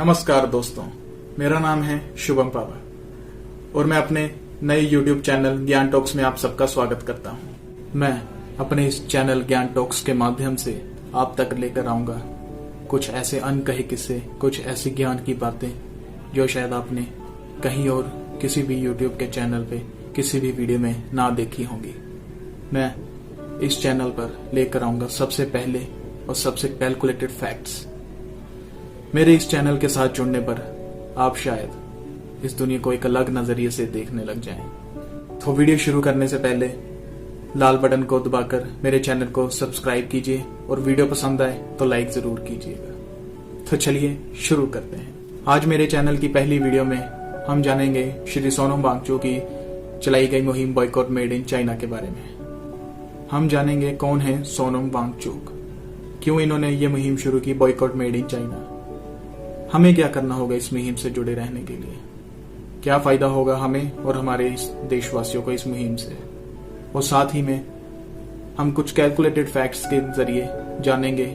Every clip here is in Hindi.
नमस्कार दोस्तों, मेरा नाम है शुभम पावर और मैं अपने नए YouTube चैनल ज्ञान टॉक्स में आप सबका स्वागत करता हूं। मैं अपने इस चैनल ज्ञान टॉक्स के माध्यम से आप तक लेकर आऊंगा कुछ ऐसे अनकहे किस्से, कुछ ऐसी ज्ञान की बातें जो शायद आपने कहीं और किसी भी YouTube के चैनल पे किसी भी वीडियो में ना देखी होंगी। मैं इस चैनल पर लेकर आऊंगा सबसे पहले और सबसे कैलकुलेटेड फैक्ट्स। मेरे इस चैनल के साथ जुड़ने पर आप शायद इस दुनिया को एक अलग नजरिए से देखने लग जाएं। तो वीडियो शुरू करने से पहले लाल बटन को दबाकर मेरे चैनल को सब्सक्राइब कीजिए और वीडियो पसंद आए तो लाइक जरूर कीजिएगा। तो चलिए शुरू करते हैं। आज मेरे चैनल की पहली वीडियो में हम जानेंगे श्री सोनम वांगचुक की चलाई गई मुहिम बॉयकॉट मेड इन चाइना के बारे में। हम जानेंगे कौन है सोनम वांगचुक, क्यों इन्होंने ये मुहिम शुरू की बॉयकॉट मेड इन चाइना, हमें क्या करना होगा इस मुहिम से जुड़े रहने के लिए, क्या फायदा होगा हमें और हमारे इस देशवासियों को इस मुहिम से, और साथ ही में हम कुछ कैलकुलेटेड फैक्ट्स के जरिए जानेंगे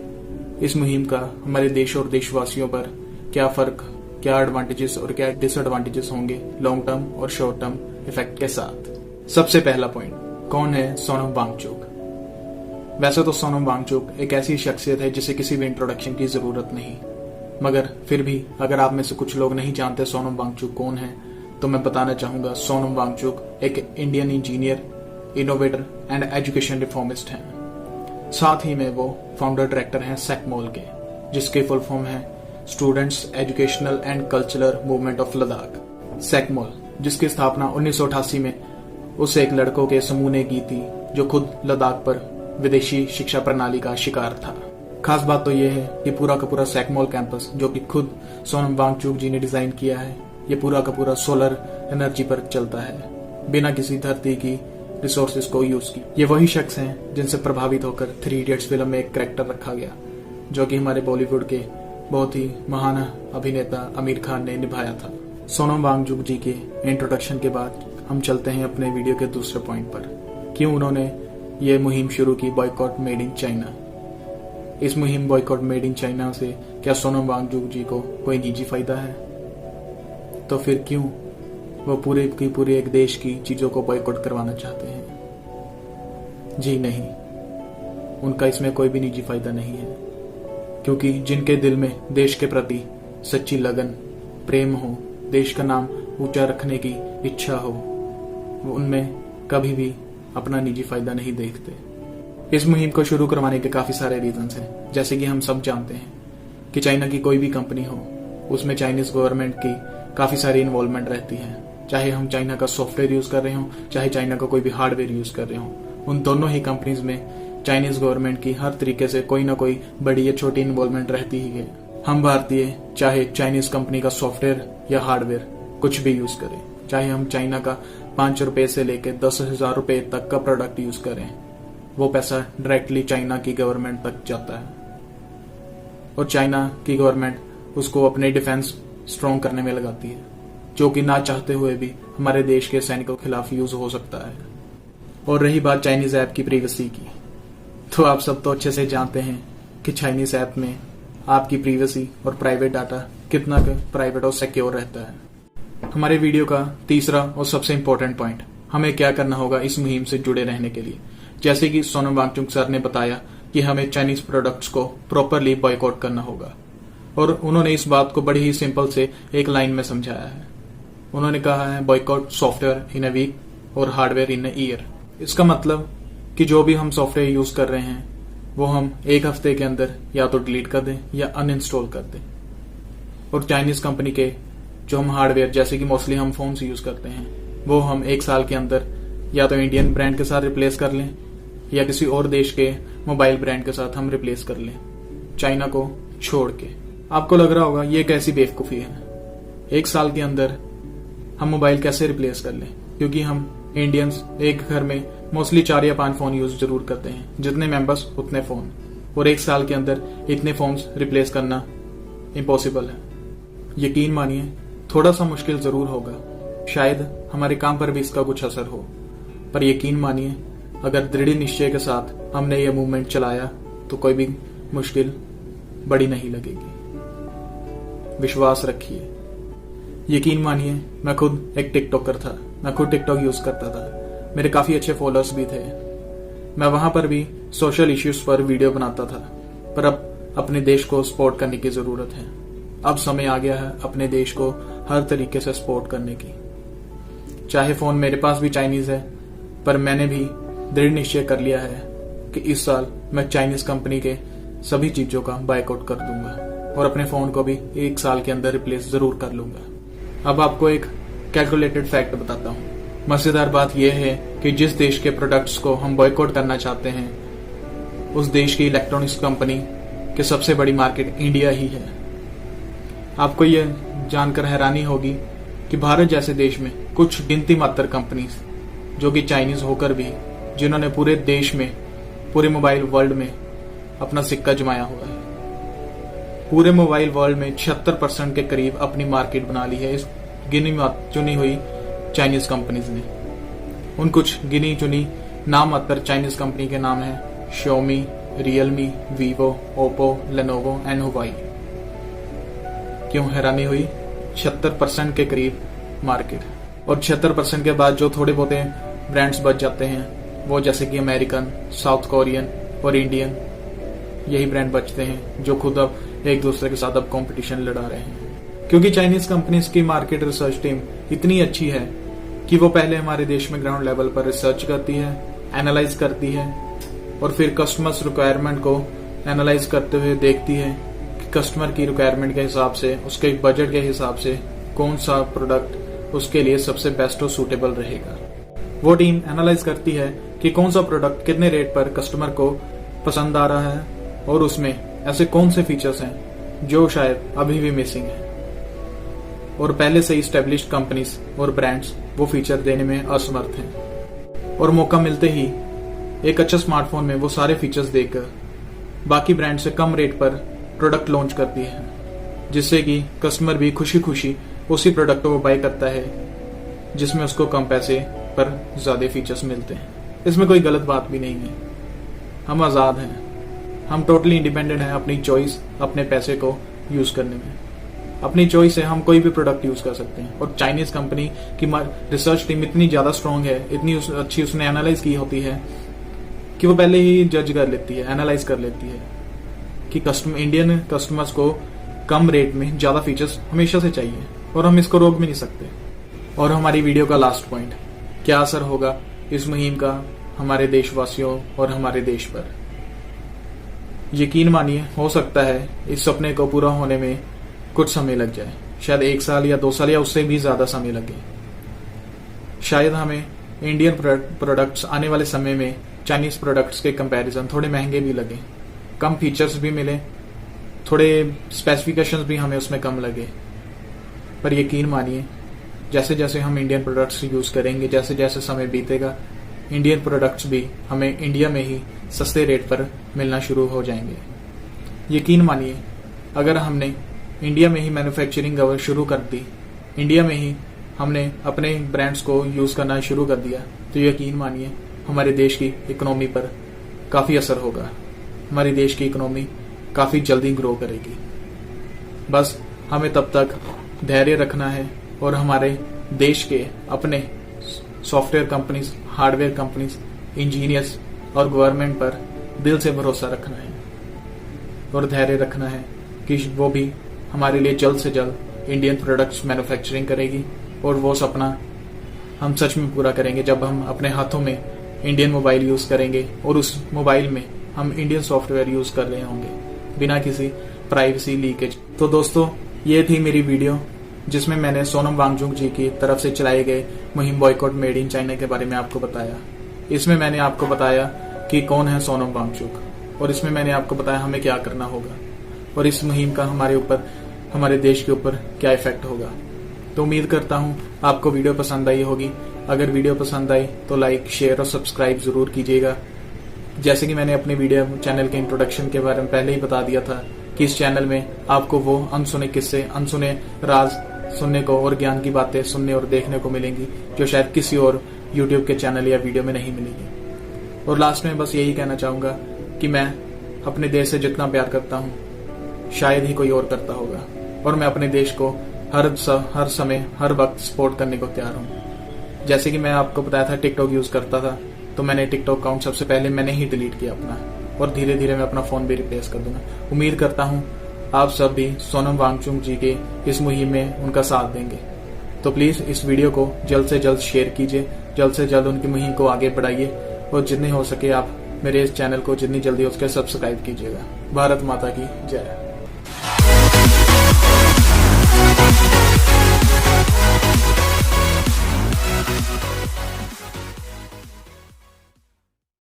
इस मुहिम का हमारे देश और देशवासियों पर क्या फर्क, क्या एडवांटेजेस और क्या डिसएडवांटेजेस होंगे लॉन्ग टर्म और शॉर्ट टर्म इफेक्ट के साथ। सबसे पहला पॉइंट, कौन है सोनम वांगचुक। वैसे तो सोनम वांगचुक एक ऐसी शख्सियत है जिसे किसी भी इंट्रोडक्शन की जरूरत नहीं, मगर फिर भी अगर आप में से कुछ लोग नहीं जानते सोनम वांगचुक कौन है तो मैं बताना चाहूंगा सोनम वांगचुक एक Indian engineer, innovator and education reformist हैं। साथ ही में वो फाउंडर डायरेक्टर हैं सैकमॉल के, जिसके फुल फॉर्म है students educational and cultural movement of Ladakh. SECMOL, जिसकी स्थापना 1988 में उस एक लड़कों के समूह ने की थी जो खुद लद्दाख पर विदेशी शिक्षा प्रणाली का शिकार था। खास बात तो यह है कि पूरा का पूरा सैकमॉल कैंपस, जो कि खुद सोनम वांगचुक जी ने डिजाइन किया है, ये पूरा का पूरा सोलर एनर्जी पर चलता है, बिना किसी धरती की रिसोर्सेज को यूज की। ये वही शख्स हैं जिनसे प्रभावित होकर 3 इडियट्स फिल्म में एक कैरेक्टर रखा गया, जो कि हमारे बॉलीवुड के बहुत ही महान अभिनेता आमिर खान ने निभाया था। सोनम वांगचुक जी के इंट्रोडक्शन के बाद हम चलते हैं अपने वीडियो के दूसरे पॉइंट पर, क्यों उन्होंने ये मुहिम शुरू की बॉयकॉट मेड इन चाइना। इस मुहिम बॉयकॉट मेड इन चाइना से क्या सोनम वांगचुक जी को कोई निजी फायदा है, तो फिर क्यों वो पूरे की पूरे एक देश की चीजों को बॉयकॉट करवाना चाहते हैं। जी नहीं, उनका इसमें कोई भी निजी फायदा नहीं है, क्योंकि जिनके दिल में देश के प्रति सच्ची लगन, प्रेम हो, देश का नाम ऊंचा रखने की इच्छा हो, वो उनमें कभी भी अपना निजी फायदा नहीं देखते। इस मुहिम को शुरू करवाने के काफी सारे रीजंस हैं। जैसे कि हम सब जानते हैं कि चाइना की कोई भी कंपनी हो, उसमें चाइनीज गवर्नमेंट की काफी सारी इन्वॉल्वमेंट रहती है। चाहे हम चाइना का सॉफ्टवेयर यूज कर रहे हो, चाहे चाइना का कोई भी हार्डवेयर यूज कर रहे हो, उन दोनों ही कंपनीज में चाइनीज गवर्नमेंट की हर तरीके से कोई ना कोई बड़ी या छोटी इन्वॉल्वमेंट रहती ही है। हम भारतीय चाहे चाइनीज कंपनी का सॉफ्टवेयर या हार्डवेयर कुछ भी यूज करें, चाहे हम चाइना का 5 रुपए से लेकर 10,000 रुपए तक का प्रोडक्ट यूज करें, वो पैसा डायरेक्टली चाइना की गवर्नमेंट तक जाता है और चाइना की गवर्नमेंट उसको अपने डिफेंस स्ट्रॉन्ग करने में लगाती है, जो कि ना चाहते हुए भी हमारे देश के सैनिकों के खिलाफ यूज हो सकता है। और रही बात चाइनीज ऐप की प्राइवेसी की, तो आप सब तो अच्छे से जानते हैं कि चाइनीज ऐप में आपकी प्राइवेसी और प्राइवेट डाटा कितना प्राइवेट और सिक्योर रहता है। हमारे वीडियो का तीसरा और सबसे इम्पोर्टेंट पॉइंट, हमें क्या करना होगा इस मुहिम से जुड़े रहने के लिए। जैसे कि सोनम वांगचुक सर ने बताया कि हमें चाइनीज प्रोडक्ट्स को प्रॉपरली बॉयकॉट करना होगा, और उन्होंने इस बात को बड़ी ही सिंपल से एक लाइन में समझाया है। उन्होंने कहा है boycott software in a week और हार्डवेयर इन अ ईयर। इसका मतलब कि जो भी हम सॉफ्टवेयर यूज कर रहे हैं वो हम एक हफ्ते के अंदर या तो डिलीट कर दें या अनइंस्टॉल कर दें, और चाइनीज कंपनी के जो हम हार्डवेयर, जैसे कि मोस्टली हम फोन यूज करते हैं, वो हम 1 साल के अंदर या तो इंडियन ब्रांड के साथ रिप्लेस कर लें या किसी और देश के मोबाइल ब्रांड के साथ हम रिप्लेस कर लें, चाइना को छोड़ के। आपको लग रहा होगा ये कैसी बेवकूफी है, 1 साल के अंदर हम मोबाइल कैसे रिप्लेस कर लें, क्योंकि हम इंडियंस एक घर में मोस्टली 4 या 5 फोन यूज जरूर करते हैं, जितने मेंबर्स उतने फोन, और 1 साल के अंदर इतने फोन्स रिप्लेस करना इम्पॉसिबल है। यकीन मानिए थोड़ा सा मुश्किल जरूर होगा, शायद हमारे काम पर भी इसका कुछ असर हो, पर यकीन मानिए अगर दृढ़ निश्चय के साथ हमने ये मूवमेंट चलाया तो कोई भी मुश्किल बड़ी नहीं लगेगी। विश्वास रखिए। यकीन मानिए, मैं खुद एक टिकटॉकर था। मैं खुद टिकटॉक यूज करता था। मेरे काफी अच्छे फॉलोअर्स भी थे। मैं वहां पर भी सोशल इश्यूज पर वीडियो बनाता था। पर अब अपने देश को सपोर्ट करने की जरूरत है। अब समय आ गया है अपने देश को हर तरीके से सपोर्ट करने की। चाहे फोन मेरे पास भी चाइनीज है, पर मैंने भी दृढ़ निश्चय कर लिया है कि इस साल मैं चाइनीज कंपनी के सभी चीजों का बायकॉट कर दूंगा और अपने फोन को भी 1 साल के अंदर रिप्लेस जरूर कर लूंगा। अब आपको एक कैलकुलेटेड फैक्ट बताता हूँ। मजेदार बात यह है कि जिस देश के प्रोडक्ट्स को हम बॉयकॉट करना चाहते हैं, उस देश की इलेक्ट्रॉनिक्स कंपनी की सबसे बड़ी मार्केट इंडिया ही है। आपको यह जानकर हैरानी होगी कि भारत जैसे देश में कुछ गिनती मात्र कंपनीज जो कि चाइनीज होकर भी, जिन्होंने पूरे देश में, पूरे मोबाइल वर्ल्ड में अपना सिक्का जमाया हुआ है। पूरे मोबाइल वर्ल्ड में 76% के करीब अपनी मार्केट बना ली है इस गिनी चुनी हुई चाइनीज कंपनीज ने। उन कुछ गिनी चुनी नाम मात्र चाइनीज कंपनी के नाम है Xiaomi, Realme, Vivo, Oppo, Lenovo and Huawei। क्यों हैरानी हुई? 76% के करीब मार्केट, और 76% के बाद जो थोड़े बहुत ब्रांड्स बच जाते हैं, वो जैसे कि अमेरिकन, साउथ कोरियन और इंडियन, यही ब्रांड बचते हैं जो खुद अब एक दूसरे के साथ अब कंपटीशन लड़ा रहे हैं। क्योंकि चाइनीज कंपनीज की मार्केट रिसर्च टीम इतनी अच्छी है कि वो पहले हमारे देश में ग्राउंड लेवल पर रिसर्च करती है, एनालाइज करती है, और फिर कस्टमर्स रिक्वायरमेंट को एनालाइज करते हुए देखती है कि कस्टमर की रिक्वायरमेंट के हिसाब से, उसके बजट के हिसाब से कौन सा प्रोडक्ट उसके लिए सबसे बेस्ट और सूटेबल रहेगा। वो टीम एनालाइज करती है कि कौन सा प्रोडक्ट कितने रेट पर कस्टमर को पसंद आ रहा है, और उसमें ऐसे कौन से फीचर्स हैं जो शायद अभी भी मिसिंग है, और पहले से इस्टेब्लिश्ड कंपनीज और ब्रांड्स वो फीचर देने में असमर्थ हैं, और मौका मिलते ही एक अच्छा स्मार्टफोन में वो सारे फीचर्स देकर बाकी ब्रांड से कम रेट पर प्रोडक्ट लॉन्च करती है, जिससे कि कस्टमर भी खुशी खुशी उसी प्रोडक्ट को बाय करता है जिसमें उसको कम पैसे पर ज्यादा फीचर्स मिलते हैं। इसमें कोई गलत बात भी नहीं है। हम आजाद हैं, हम टोटली इंडिपेंडेंट हैं अपनी चॉइस, अपने पैसे को यूज करने में। अपनी चॉइस से हम कोई भी प्रोडक्ट यूज कर सकते हैं। और चाइनीज कंपनी की रिसर्च टीम इतनी ज्यादा स्ट्रांग है, इतनी अच्छी उसने एनालाइज की होती है कि वो पहले ही जज कर लेती है, एनालाइज कर लेती है कि इंडियन कस्टमर्स को कम रेट में ज्यादा फीचर्स हमेशा से चाहिए, और हम इसको रोक भी नहीं सकते। और हमारी वीडियो का लास्ट पॉइंट, क्या असर होगा इस मुहिम का हमारे देशवासियों और हमारे देश पर? यकीन मानिए, हो सकता है इस सपने को पूरा होने में कुछ समय लग जाए, शायद 1 साल या 2 साल या उससे भी ज्यादा समय लगे। शायद हमें इंडियन प्रोडक्ट्स आने वाले समय में चाइनीज प्रोडक्ट्स के कंपैरिजन थोड़े महंगे भी लगे, कम फीचर्स भी मिले, थोड़े स्पेसिफिकेशंस भी हमें उसमें कम लगे। पर यकीन मानिए, जैसे जैसे हम इंडियन प्रोडक्ट्स यूज करेंगे, जैसे जैसे समय बीतेगा, इंडियन प्रोडक्ट्स भी हमें इंडिया में ही सस्ते रेट पर मिलना शुरू हो जाएंगे। यकीन मानिए, अगर हमने इंडिया में ही मैन्युफैक्चरिंग शुरू कर दी, इंडिया में ही हमने अपने ब्रांड्स को यूज करना शुरू कर दिया, तो यकीन मानिए हमारे देश की इकोनॉमी पर काफी असर होगा। हमारे देश की इकोनॉमी काफी जल्दी ग्रो करेगी। बस हमें तब तक धैर्य रखना है और हमारे देश के अपने software companies, hardware companies, engineers और गवर्नमेंट पर दिल से भरोसा रखना है और धैर्य रखना है कि वो भी हमारे लिए जल्द से जल्द इंडियन प्रोडक्ट्स मैन्युफैक्चरिंग करेगी, और वो सपना हम सच में पूरा करेंगे जब हम अपने हाथों में इंडियन मोबाइल यूज करेंगे और उस मोबाइल में हम इंडियन सॉफ्टवेयर यूज कर रहे होंगे बिना किसी प्राइवेसी लीकेज। तो दोस्तों, ये थी मेरी वीडियो जिसमें मैंने सोनम वांगचुक जी की तरफ से चलाए गए मुहिम बॉयकॉट मेड इन चाइना के बारे में आपको बताया। इसमें मैंने आपको बताया कि कौन है सोनम वांगचुक, और इसमें मैंने आपको बताया हमें क्या करना होगा और इस मुहिम का हमारे ऊपर, हमारे देश के ऊपर क्या इफेक्ट होगा। तो उम्मीद करता हूँ आपको वीडियो पसंद आई होगी। अगर वीडियो पसंद आई तो लाइक, शेयर और सब्सक्राइब जरूर कीजिएगा। जैसे कि मैंने अपने वीडियो चैनल के इंट्रोडक्शन के बारे में पहले ही बता दिया था कि इस चैनल में आपको वो अनसुने किस्से, अनसुने राज सुनने को और ज्ञान की बातें सुनने और देखने को मिलेंगी जो शायद किसी और यूट्यूब के चैनल या वीडियो में नहीं मिलेगी। और लास्ट में बस यही कहना चाहूंगा कि मैं अपने देश से जितना प्यार करता हूँ शायद ही कोई और करता होगा। और मैं अपने देश को हर समय हर वक्त सपोर्ट करने को तैयार हूँ। जैसे कि मैं आपको बताया था टिकटॉक यूज करता था, तो मैंने टिकटॉक अकाउंट सबसे पहले मैंने ही डिलीट किया अपना, और धीरे धीरे मैं अपना फोन भी रिप्लेस कर दूंगा। उम्मीद करता हूँ आप सब भी सोनम वांगचुक जी के इस मुहिम में उनका साथ देंगे। तो प्लीज इस वीडियो को जल्द से जल्द शेयर कीजिए, जल्द से जल्द उनकी मुहिम को आगे बढ़ाइए, और जितने हो सके आप मेरे इस चैनल को जितनी जल्दी हो सके सब्सक्राइब कीजिएगा। भारत माता की जय।